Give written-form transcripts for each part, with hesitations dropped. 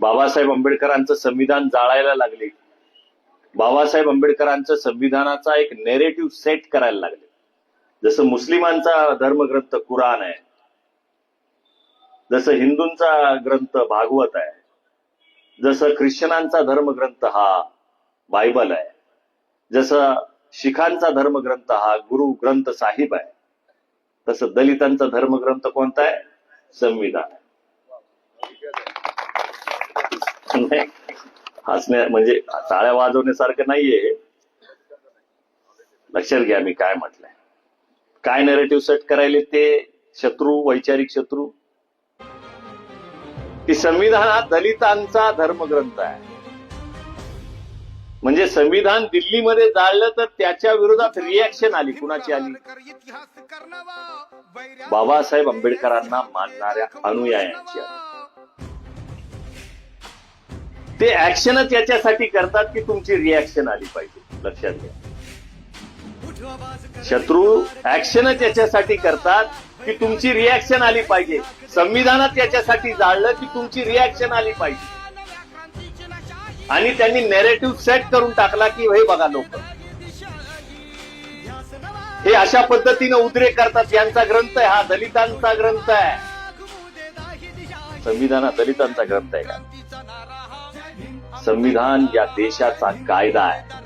बाबासाहेब आंबेडकरांचं संविधान जाळायला लागले. बाबासाहेब आंबेडकरांचं संविधानाचा एक नेरेटिव्ह सेट करायला लागले. जसं मुस्लिमांचा धर्मग्रंथ कुराण आहे, जसं हिंदूंचा ग्रंथ भागवत आहे, जसं ख्रिश्चनांचा धर्मग्रंथ हा बायबल आहे, जसं शिखांचा धर्मग्रंथ हा गुरु ग्रंथ साहिब आहे, तसं दलितांचा धर्मग्रंथ कोणता आहे? संविधान आहे. हसण्या म्हणजे टाळ्या वाजवण्यासारखं नाहीये. लक्षात घ्या मी काय म्हटलंय. काय नरेटिव्ह सेट करायले ते शत्रू, वैचारिक शत्रू, की संविधान हा दलितांचा धर्मग्रंथ आहे. म्हणजे संविधान दिल्लीमध्ये जाळलं तर त्याच्या विरोधात रिॲक्शन आली. कुणाची आली? बाबासाहेब आंबेडकरांना मानणाऱ्या अनुयायांची आली. ते ऍक्शनच याच्यासाठी करतात की तुमची रिॲक्शन आली पाहिजे. लक्षात घ्या. शत्रू ऍक्शनच याच्यासाठी करतात की तुमची रिॲक्शन आली पाहिजे. संविधानात याच्यासाठी जाळलं की तुमची रिॲक्शन आली पाहिजे. आणि त्यांनी नॅरेटिव्ह सेट करून टाकला की हे बघा लोक हे अशा पद्धतीने उद्रेक करतात. यांचा ग्रंथ आहे हा, दलितांचा ग्रंथ आहे. संविधान हा दलितांचा ग्रंथ आहे का? संविधान या देशाचा कायदा आहे.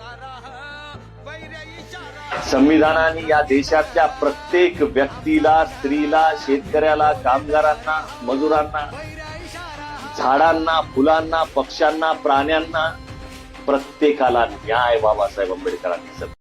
संविधानाने या देशातल्या प्रत्येक व्यक्तीला, स्त्रीला, शेतकऱ्याला, कामगारांना, मजुरांना, झाडांना, फुलांना, पक्ष्यांना, प्राण्यांना, प्रत्येकाला न्याय बाबासाहेब आंबेडकरांनी